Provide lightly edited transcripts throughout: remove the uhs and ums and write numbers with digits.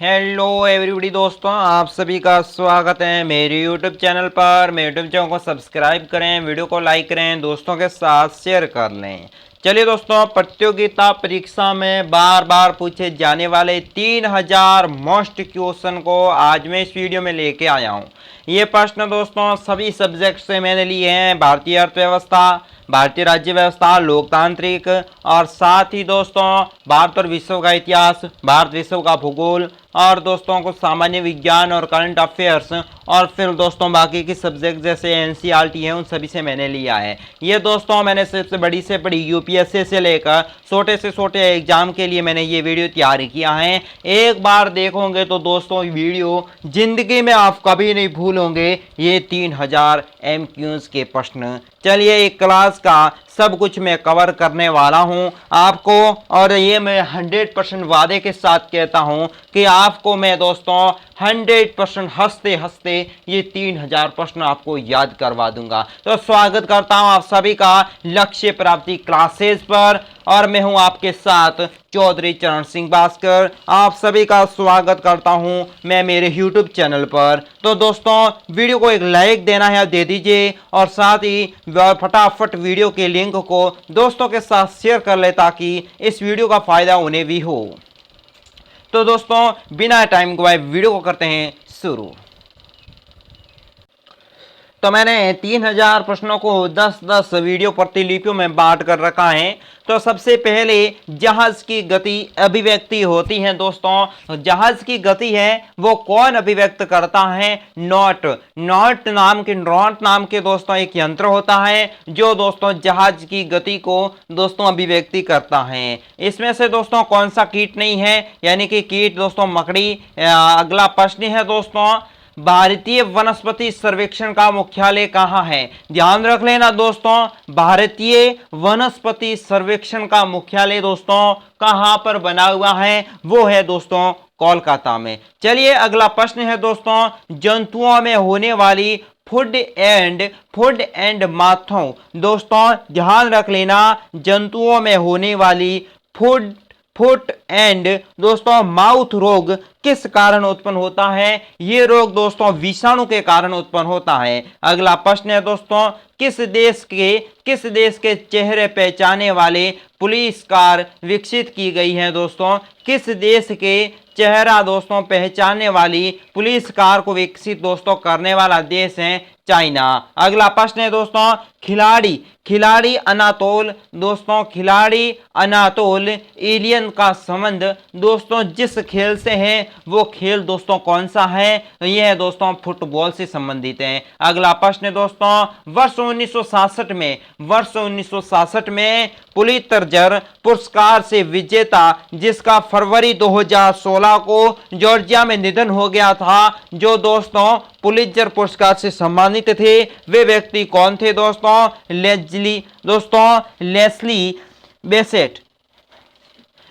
Hello everybody दोस्तों, आप सभी का स्वागत है मेरे यूट्यूब चैनल पर। मेरे यूट्यूब चैनल को सब्सक्राइब करें, वीडियो को लाइक करें, दोस्तों के साथ शेयर कर लें। चलिए दोस्तों, प्रतियोगिता परीक्षा में बार बार पूछे जाने वाले 3000 मोस्ट क्वेश्चन को आज मैं इस वीडियो में लेके आया हूँ। ये प्रश्न दोस्तों सभी सब्जेक्ट से मैंने लिए हैं। भारतीय अर्थव्यवस्था, भारतीय राज्य व्यवस्था, लोकतांत्रिक और साथ ही दोस्तों भारत और विश्व का इतिहास, भारत विश्व का भूगोल और दोस्तों को सामान्य विज्ञान और करंट अफेयर्स और फिर दोस्तों बाकी के सब्जेक्ट जैसे एनसीईआरटी है उन सभी से मैंने लिया है। ये दोस्तों मैंने सबसे बड़ी से बड़ी यूपीएससी से लेकर छोटे से छोटे एग्जाम के लिए मैंने ये वीडियो तैयार किया है। एक बार देखोगे तो दोस्तों वीडियो जिंदगी में आप कभी नहीं भूलोगे। ये 3000 एमक्यूज के प्रश्न। चलिए एक क्लास का सब कुछ मैं कवर करने वाला हूं आपको, और ये मैं 100% वादे के साथ कहता हूं कि आपको मैं दोस्तों 100% हंसते हंसते ये 3000 प्रश्न आपको याद करवा दूंगा। तो स्वागत करता हूं आप सभी का लक्ष्य प्राप्ति क्लासेस पर, और मैं हूं आपके साथ चौधरी चरण सिंह भास्कर। आप सभी का स्वागत करता हूं मैं मेरे YouTube चैनल पर। तो दोस्तों वीडियो को एक लाइक देना है दे दीजिए, और साथ ही फटाफट वीडियो के लिंक को दोस्तों के साथ शेयर कर ले ताकि इस वीडियो का फायदा उन्हें भी हो। तो दोस्तों बिना टाइम गवाए वीडियो को करते हैं शुरू। तो मैंने 3000 प्रश्नों को 10-10 वीडियो प्रतिलिपियों में बांट कर रखा है। तो सबसे पहले जहाज की गति अभिव्यक्ति होती है दोस्तों। जहाज की गति है वो कौन अभिव्यक्त करता है? नॉट नाम के दोस्तों एक यंत्र होता है जो दोस्तों जहाज की गति को दोस्तों अभिव्यक्ति करता है। इसमें से दोस्तों कौन सा कीट नहीं है, यानी कि कीट दोस्तों मकड़ी। अगला प्रश्न है दोस्तों, भारतीय वनस्पति सर्वेक्षण का मुख्यालय कहाँ है? ध्यान रख लेना दोस्तों, भारतीय वनस्पति सर्वेक्षण का मुख्यालय दोस्तों कहाँ पर बना हुआ है? वो है दोस्तों कोलकाता में। चलिए अगला प्रश्न है दोस्तों, जंतुओं में होने वाली फुट एंड माथों। दोस्तों ध्यान रख लेना, जंतुओं में होने वाली फुट एंड दोस्तों माउथ रोग किस कारण उत्पन्न होता है? ये रोग दोस्तों विषाणु के कारण उत्पन्न होता है। अगला प्रश्न है दोस्तों, किस देश के चेहरे पहचाने वाले पुलिस कार विकसित की गई है? दोस्तों किस देश के चेहरा दोस्तों पहचानने वाली पुलिस कार को विकसित दोस्तों करने वाला देश है चाइना। अगला प्रश्न है दोस्तों, खिलाड़ी अनातोल। दोस्तों खिलाड़ी अनातोल एलियन का संबंध दोस्तों जिस खेल से है वो खेल दोस्तों कौन सा है? यह है दोस्तों फुटबॉल से संबंधित है। अगला प्रश्न है दोस्तों, वर्ष 1966 में पुलित्जर पुरस्कार से विजेता जिसका फरवरी 2016 को जॉर्जिया में निधन हो गया था, जो दोस्तों पुलित्जर पुरस्कार से सम्मानित थे, वे व्यक्ति कौन थे दोस्तों?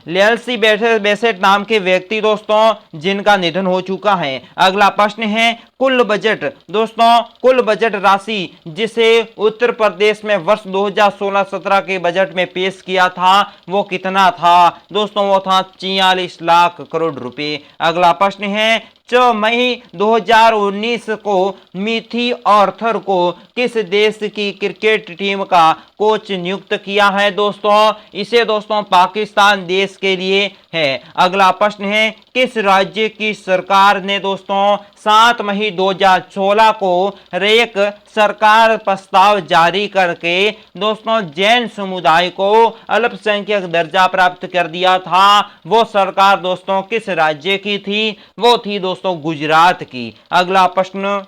लेस्ली बेसेट नाम के व्यक्ति दोस्तों जिनका निधन हो चुका है। अगला प्रश्न है, कुल बजट। दोस्तों कुल बजट राशि जिसे उत्तर प्रदेश में वर्ष 2016-17 के बजट में पेश किया था वो कितना था? दोस्तों वो था 44 लाख करोड़ रुपए। अगला प्रश्न है, 6 मई 2019 को मिथी ऑर्थर को किस देश की क्रिकेट टीम का कोच नियुक्त किया है? दोस्तों इसे दोस्तों पाकिस्तान देश के लिए है। अगला प्रश्न है, किस राज्य की सरकार ने दोस्तों 7 मई 2016 को एक सरकार प्रस्ताव जारी करके दोस्तों जैन समुदाय को अल्पसंख्यक दर्जा प्राप्त कर दिया था? वो सरकार दोस्तों किस राज्य की थी? वो थी दोस्तों गुजरात की। अगला प्रश्न,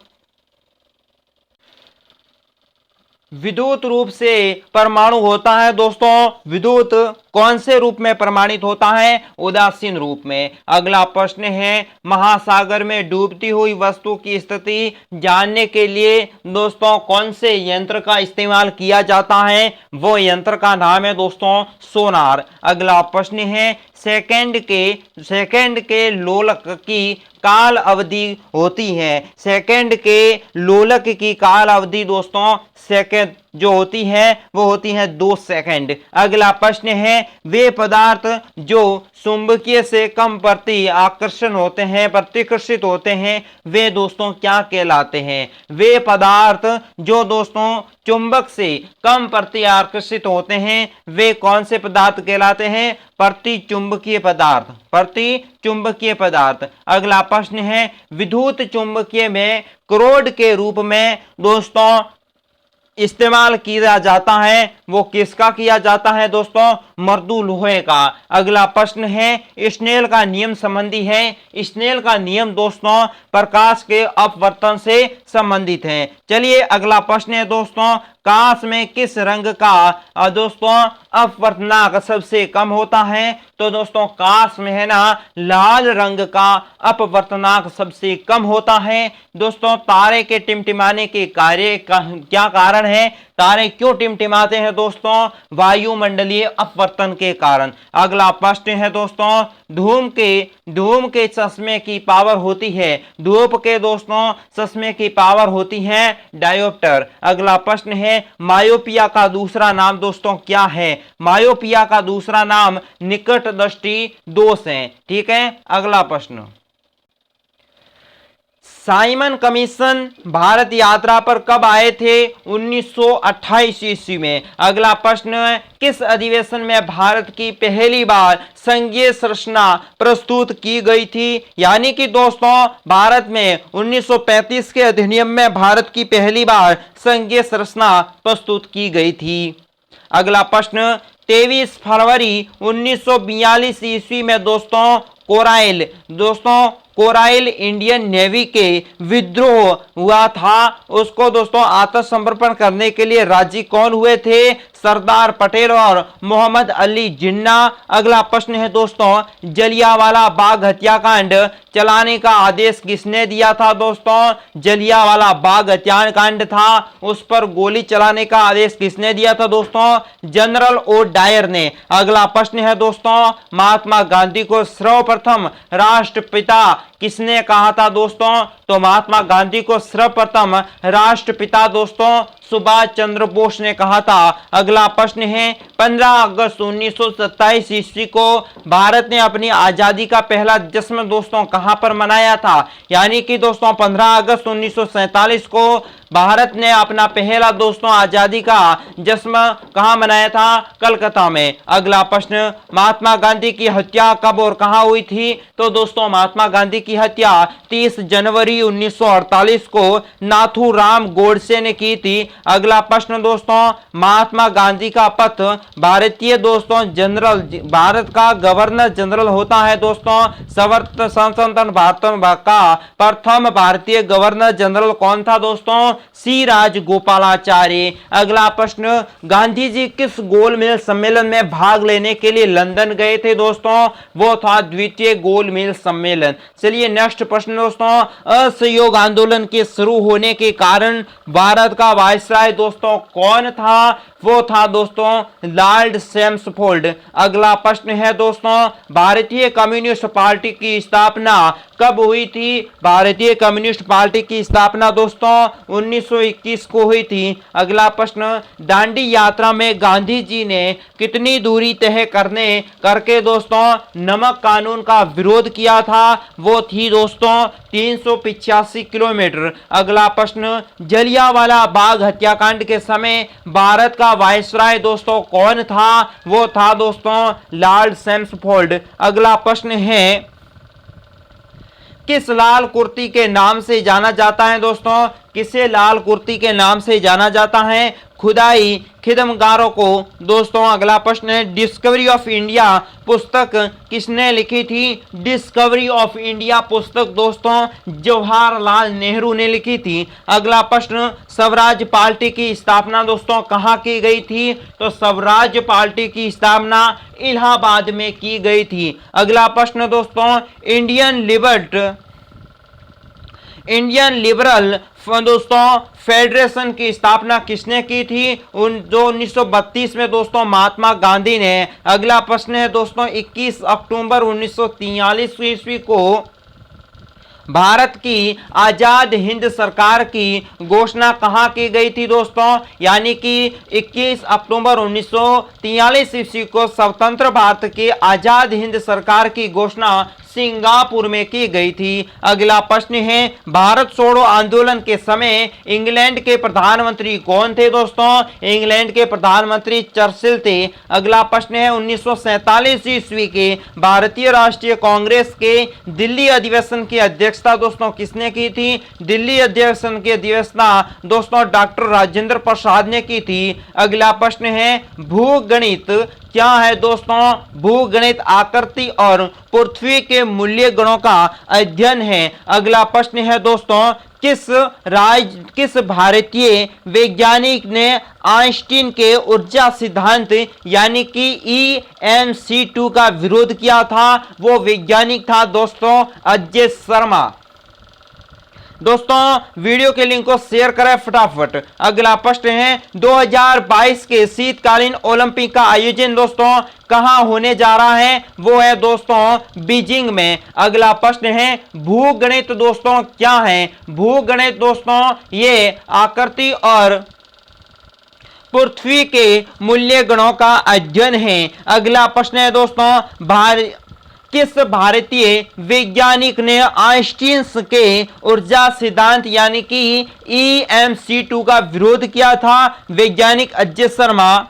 विद्युत रूप से परमाणु होता है। दोस्तों विद्युत कौन से रूप में प्रमाणित होता है? उदासीन रूप में। अगला प्रश्न है, महासागर में डूबती हुई वस्तु की स्थिति जानने के लिए दोस्तों कौन से यंत्र का इस्तेमाल किया जाता है? वो यंत्र का नाम है दोस्तों सोनार। अगला प्रश्न है, सेकंड के लोलक की काल अवधि होती है। सेकंड के लोलक की काल अवधि दोस्तों सेकंड जो होती है वो होती है 2 सेकंड। अगला प्रश्न है वे पदार्थ जो चुंबकीय से कम प्रति आकर्षण होते हैं, प्रतिकर्षित होते हैं, वे दोस्तों क्या कहलाते हैं? वे पदार्थ जो दोस्तों चुंबक से कम प्रति आकर्षित होते हैं वे कौन से पदार्थ कहलाते हैं? प्रति चुंबकीय पदार्थ, प्रति चुंबकीय पदार्थ। अगला प्रश्न है विद्युत चुंबकीय में क्रोड के रूप में दोस्तों इस्तेमाल किया जाता है, वो किसका किया जाता है दोस्तों? मृदु लोहे का। अगला प्रश्न है स्नेल का नियम संबंधी है। स्नेल का नियम दोस्तों प्रकाश के अपवर्तन से संबंधित है। चलिए अगला प्रश्न है दोस्तों कांच में किस रंग का दोस्तों अपवर्तनांक सबसे कम होता है? तो दोस्तों कांच में है ना लाल रंग का अपवर्तनांक सबसे कम होता है। दोस्तों तारे के टिमटिमाने के क्या कारण है? तारे क्यों टिमटिमाते हैं दोस्तों? वायुमंडलीय अपवर्तन के कारण। अगला प्रश्न है दोस्तों धूम के चश्मे की पावर होती है, धूप के दोस्तों चश्मे की पावर होती है डायोप्टर। अगला प्रश्न है मायोपिया का दूसरा नाम दोस्तों क्या है? मायोपिया का दूसरा नाम निकट दृष्टि दोष है। ठीक है। अगला प्रश्न साइमन कमीशन भारत यात्रा पर कब आए थे? 1928 ईस्वी में। अगला प्रश्न है किस अधिवेशन में भारत की पहली बार संघीय संरचना प्रस्तुत की गई थी? यानी कि दोस्तों भारत में 1935 के अधिनियम में भारत की पहली बार संघीय संरचना प्रस्तुत की गई थी। अगला प्रश्न 23 फरवरी 1942 ईस्वी में दोस्तों कोराइल इंडियन नेवी के विद्रोह हुआ था, उसको दोस्तों आत्मसमर्पण करने के लिए राजी कौन हुए थे? सरदार पटेल और मोहम्मद अली जिन्ना। अगला प्रश्न है दोस्तों जलियांवाला बाग हत्याकांड चलाने का आदेश किसने दिया था? दोस्तों जलियांवाला बाग हत्याकांड था, उस पर गोली चलाने का आदेश किसने दिया था? दोस्तों जनरल ओ डायर ने। अगला प्रश्न है दोस्तों महात्मा गांधी को सर्वप्रथम राष्ट्रपिता किसने कहा था? दोस्तों तो महात्मा गांधी को सर्वप्रथम राष्ट्रपिता दोस्तों सुभाष चंद्र बोस ने कहा था। अगला प्रश्न है 15 अगस्त 1927 ईस्वी को भारत ने अपनी आजादी का पहला जश्न दोस्तों कहां पर मनाया था? यानी कि दोस्तों 15 अगस्त 1947 को भारत ने अपना पहला दोस्तों आजादी का जश्न कहां मनाया था? कलकत्ता में। अगला प्रश्न महात्मा गांधी की हत्या कब और कहां हुई थी? तो दोस्तों महात्मा गांधी की हत्या 30 जनवरी 1948 को नाथूराम गोडसे ने की थी। अगला प्रश्न दोस्तों महात्मा गांधी का पद भारत का गवर्नर जनरल होता है। दोस्तों स्वतंत्र भारत का प्रथम भारतीय गवर्नर जनरल कौन था? दोस्तों सी राजगोपालाचारी। अगला प्रश्न गांधी जी किस गोलमेज सम्मेलन में भाग लेने के लिए लंदन गए थे? दोस्तों वो था द्वितीय गोलमेज सम्मेलन। चलिए नेक्स्ट प्रश्न दोस्तों असहयोग आंदोलन के शुरू होने के कारण भारत का वायसराय दोस्तों कौन था? वो था दोस्तों लॉर्ड चैम्सफोर्ड। अगला प्रश्न है दोस्तों भारतीय कम्युनिस्ट पार्टी की स्थापना कब हुई थी? भारतीय कम्युनिस्ट पार्टी की स्थापना दोस्तों 1921 को हुई थी। अगला प्रश्न दांडी यात्रा में गांधी जी ने कितनी दूरी तय करके दोस्तों नमक कानून का विरोध किया था? वो थी दोस्तों 385 किलोमीटर। अगला प्रश्न जलियांवाला बाग हत्याकांड के समय भारत का वायसराय दोस्तों कौन था? वो था दोस्तों लॉर्ड चैम्सफोर्ड। अगला प्रश्न है किस लाल कुर्ती के नाम से जाना जाता है? दोस्तों किसे लाल कुर्ती के नाम से जाना जाता है? खुदाई खिदमगारों को। दोस्तों अगला प्रश्न है डिस्कवरी ऑफ इंडिया पुस्तक किसने लिखी थी? डिस्कवरी ऑफ इंडिया पुस्तक दोस्तों जवाहरलाल नेहरू ने लिखी थी। अगला प्रश्न स्वराज पार्टी की स्थापना दोस्तों कहाँ की गई थी? तो स्वराज पार्टी की स्थापना इलाहाबाद में की गई थी। अगला प्रश्न दोस्तों इंडियन लिबरल दोस्तों फेडरेशन की स्थापना किसने की थी? जो 1932 में दोस्तों महात्मा गांधी ने। अगला प्रश्न है दोस्तों 21 अक्टूबर 1943 ईस्वी को भारत की आजाद हिंद सरकार की घोषणा कहां की गई थी दोस्तों, यानी कि 21 अक्टूबर 1943 ईस्वी को स्वतंत्र भारत की आजाद हिंद सरकार की घोषणा सिंगापुर में की गई थी। अगला प्रश्न है, भारत छोड़ो आंदोलन के समय इंग्लैंड के प्रधानमंत्री कौन थे दोस्तों? इंग्लैंड के प्रधानमंत्री चर्चिल थे। अगला प्रश्न है, 1947 ईस्वी के भारतीय राष्ट्रीय कांग्रेस के दिल्ली अधिवेशन की अध्यक्षता दोस्तों किसने की थी? दिल्ली अधिवेशन की अध्यक्षता दोस्तों डॉक्टर राजेंद्र प्रसाद ने की थी। अगला प्रश्न है, भूगणित क्या है दोस्तों? भूगणित आकृति और पृथ्वी के मूल्य गणों का अध्ययन है। अगला प्रश्न है दोस्तों, किस भारतीय वैज्ञानिक ने आइंस्टीन के ऊर्जा सिद्धांत यानी कि EMC2 का विरोध किया था? वो वैज्ञानिक था दोस्तों अजय शर्मा। दोस्तों वीडियो के लिंक को शेयर करें फटाफट। अगला प्रश्न है, 2022 के शीतकालीन ओलंपिक का आयोजन दोस्तों कहां होने जा रहा है? वो है दोस्तों बीजिंग में। अगला प्रश्न है, भूगणित दोस्तों क्या है? भूगणित दोस्तों ये आकृति और पृथ्वी के मूल्य गणों का अध्ययन है। अगला प्रश्न है दोस्तों, किस भारतीय वैज्ञानिक ने आइंस्टीन के ऊर्जा सिद्धांत यानी कि EMC2 का विरोध किया था? वैज्ञानिक अजय शर्मा।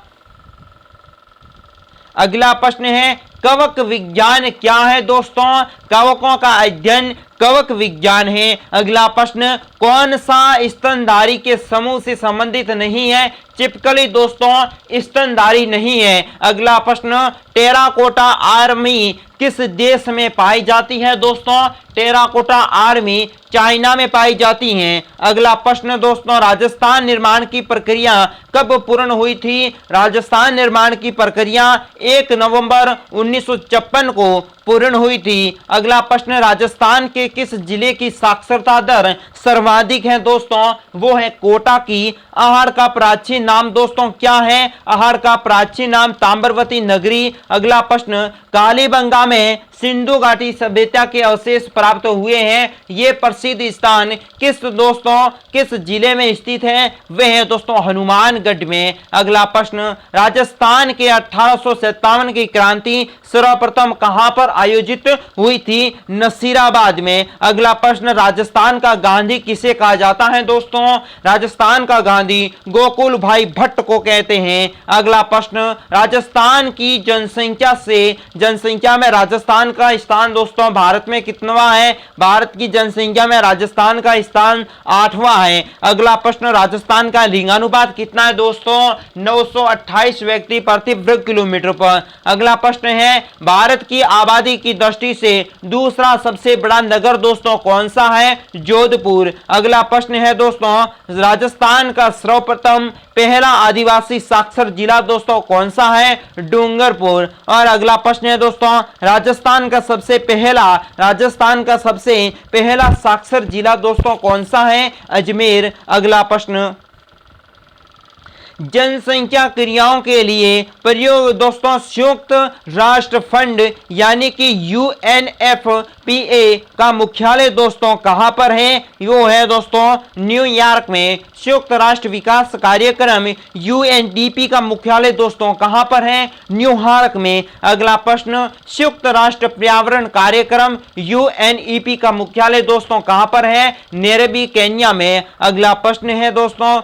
अगला प्रश्न है, कवक विज्ञान क्या है दोस्तों? कवकों का अध्ययन कवक विज्ञान है। अगला प्रश्न, कौन सा स्तनधारी के समूह से संबंधित नहीं है? चिपकली दोस्तों स्तनधारी नहीं है। अगला प्रश्न, टेराकोटा आर्मी किस देश में पाई जाती है दोस्तों? टेराकोटा आर्मी चाइना में पाई जाती हैं। अगला प्रश्न दोस्तों, राजस्थान निर्माण की प्रक्रिया कब पूर्ण हुई थी? राजस्थान निर्माण की प्रक्रिया 1 नवंबर 1956 को पूर्ण हुई थी। अगला प्रश्न, राजस्थान के किस जिले की साक्षरता दर सर्वाधिक है दोस्तों? वो है कोटा की। आहार का प्राचीन नाम दोस्तों क्या है? आहार का प्राचीन नाम ताम्रवती नगरी। अगला प्रश्न, कालीबंगा में सिंधु घाटी सभ्यता के अवशेष प्राप्त हुए हैं। ये प्रसिद्ध स्थान किस जिले में स्थित है? वे है दोस्तों हनुमानगढ़ में। अगला प्रश्न, राजस्थान के 1857 की क्रांति सर्वप्रथम कहां पर आयोजित हुई थी? नसीराबाद में। अगला प्रश्न, राजस्थान का गांधी किसे कहा जाता है दोस्तों? राजस्थान का गांधी गोकुल भाई भट्ट को कहते हैं। अगला प्रश्न, राजस्थान की जनसंख्या में राजस्थान का स्थान दोस्तों भारत में कितनवां है? भारत की जनसंख्या में राजस्थान का स्थान 8वां है। अगला प्रश्न, राजस्थान का लिंगानुपात कितना है दोस्तों? 928 व्यक्ति प्रति वर्ग किलोमीटर पर। अगला प्रश्न है, भारत की आबादी की दृष्टि से दूसरा सबसे बड़ा नगर दोस्तों कौन सा है? जोधपुर। अगला प्रश्न है दोस्तों, राजस्थान का सर्वप्रथम पहला आदिवासी साक्षर जिला दोस्तों कौन सा है? डूंगरपुर। और अगला प्रश्न है दोस्तों, राजस्थान का सबसे पहला साक्षर जिला दोस्तों कौन सा है? अजमेर। अगला प्रश्न, जनसंख्या क्रियाओं के लिए प्रयोग दोस्तों संयुक्त राष्ट्र फंड यानी कि UNFPA का मुख्यालय दोस्तों कहां पर है? वो है दोस्तों न्यूयॉर्क में। संयुक्त राष्ट्र विकास कार्यक्रम UNDP का मुख्यालय दोस्तों कहां पर है? न्यूयॉर्क में। अगला प्रश्न, संयुक्त राष्ट्र पर्यावरण कार्यक्रम UNEP का मुख्यालय दोस्तों कहां पर है? नैरोबी केन्या में। अगला प्रश्न है दोस्तों,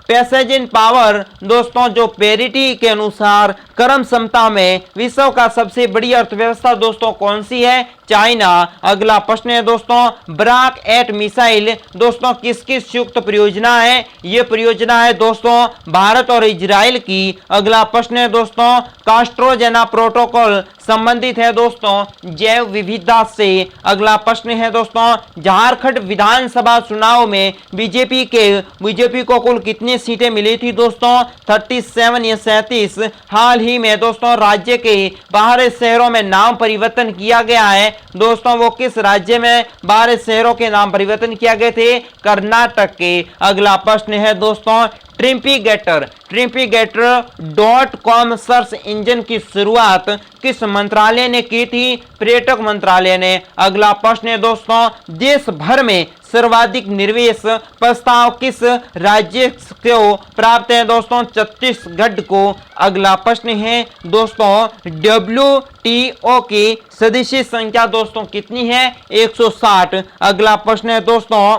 पैसेज इन पावर दोस्तों जो पेरिटी के अनुसार क्रम समता में विश्व का सबसे बड़ी अर्थव्यवस्था दोस्तों कौन सी है? चाइना। अगला प्रश्न है दोस्तों, ब्राक एट मिसाइल दोस्तों किसकी संयुक्त परियोजना है? ये परियोजना है दोस्तों भारत और इजराइल की। अगला प्रश्न है दोस्तों, कास्ट्रोजेना प्रोटोकॉल संबंधित है दोस्तों जैव विविधता से। अगला प्रश्न है दोस्तों, झारखंड विधानसभा चुनाव में बीजेपी को कुल कितनी सीटें मिली थी दोस्तों? 37 या 37। हाल ही में दोस्तों राज्य के बाहरी शहरों में नाम परिवर्तन किया गया है दोस्तों। वो किस राज्य में बाहरी शहरों के नाम परिवर्तन किया गए थे? कर्नाटक के। अगला प्रश्न है दोस्तों, ट्रिम्पीगेटर.com सर्च इंजन की शुरुआत किस मंत्रालय ने की थी? पर्यटक मंत्रालय ने। अगला प्रश्न है दोस्तों, देश भर में सर्वाधिक निवेश प्रस्ताव किस राज्य को प्राप्त है? दोस्तों छत्तीसगढ़ को। अगला प्रश्न है दोस्तों, WTO की सदस्य संख्या दोस्तों कितनी है? 160। अगला प्रश्न है दोस्तों,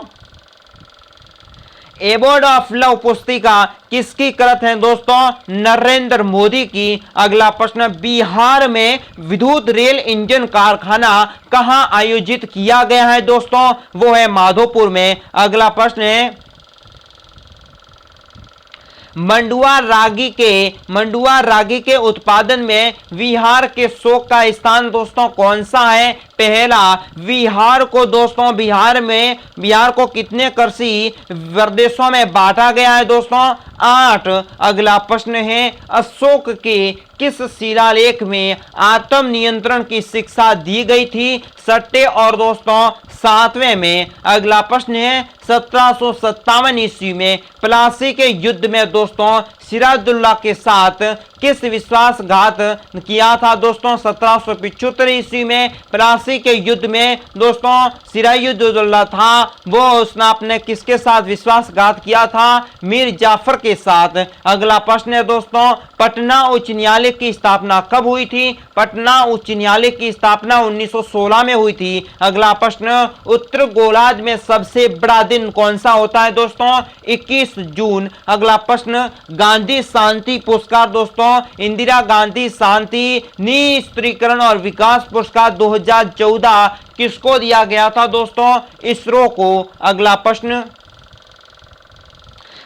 एबोर्ड ऑफ लव पुस्तिका किसकी कृत है? दोस्तों नरेंद्र मोदी की। अगला प्रश्न, बिहार में विद्युत रेल इंजन कारखाना कहां आयोजित किया गया है? दोस्तों वो है माधोपुर में। अगला प्रश्न है, मंडुआ रागी के उत्पादन में बिहार के शोक का स्थान दोस्तों कौन सा है? पहला। बिहार को कितने कृषि प्रदेशों में बांटा गया है? दोस्तों 8। अगला प्रश्न है, अशोक के किस शिलालेख में आत्म नियंत्रण की शिक्षा दी गई थी? 6 और दोस्तों 7वें में। अगला प्रश्न है, 1757 ईस्वी में प्लासी के युद्ध में दोस्तों सिराजुद्दौला के साथ किस विश्वासघात किया था? दोस्तों 1775 ईस्वी में प्लासी के युद्ध में दोस्तों सिराजुद्दौला था, वो उसने अपने किसके साथ विश्वासघात किया था? मीर जाफर के साथ। अगला प्रश्न है दोस्तों, पटना उच्च न्यायालय की स्थापना कब हुई थी? पटना उच्च न्यायालय की स्थापना 1916 में हुई थी। अगला प्रश्न, उत्तर गोलार्ध में सबसे बड़ा दिन कौन सा होता है? दोस्तों 21 जून। अगला प्रश्न, गांधी शांति पुरस्कार दोस्तों इंदिरा गांधी शांति निस्त्रीकरण और विकास पुरस्कार 2014 किसको दिया गया था? दोस्तों इसरो को। अगला प्रश्न,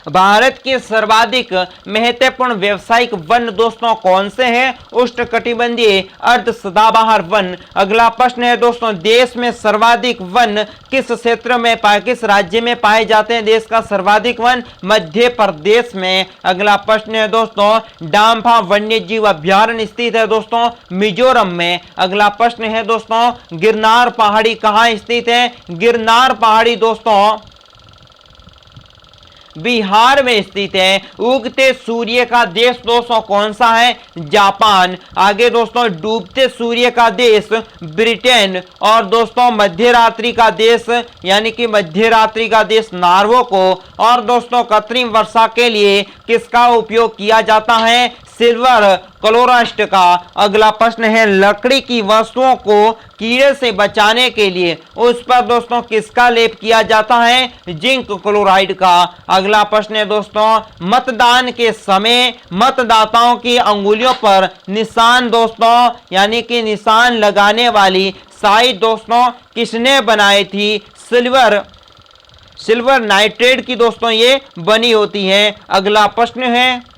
भारत के सर्वाधिक महत्वपूर्ण व्यावसायिक वन दोस्तों कौन से हैं? उष्णकटिबंधीय अर्ध सदाबहार वन। अगला प्रश्न है दोस्तों, देश में सर्वाधिक वन किस क्षेत्र में किस राज्य में पाए जाते हैं? देश का सर्वाधिक वन मध्य प्रदेश में। अगला प्रश्न है दोस्तों, डांफा वन्य जीव अभ्यारण्य स्थित है दोस्तों मिजोरम में। अगला प्रश्न है दोस्तों, गिरनार पहाड़ी कहाँ स्थित है? गिरनार पहाड़ी दोस्तों बिहार में स्थित है। उगते सूर्य का देश दोस्तों कौन सा है? जापान। आगे दोस्तों, डूबते सूर्य का देश ब्रिटेन। और दोस्तों मध्य रात्रि का देश यानी कि मध्य रात्रि का देश नॉर्वे को। और दोस्तों कृत्रिम वर्षा के लिए किसका उपयोग किया जाता है? सिल्वर क्लोराइड का। अगला प्रश्न है, लकड़ी की वस्तुओं को कीड़े से बचाने के लिए उस पर दोस्तों किसका लेप किया जाता है? जिंक क्लोराइड का। अगला प्रश्न है दोस्तों, मतदान के समय मतदाताओं की अंगुलियों पर निशान दोस्तों यानी कि निशान लगाने वाली स्याही दोस्तों किसने बनाई थी? सिल्वर नाइट्रेट की दोस्तों ये बनी होती है। अगला प्रश्न है,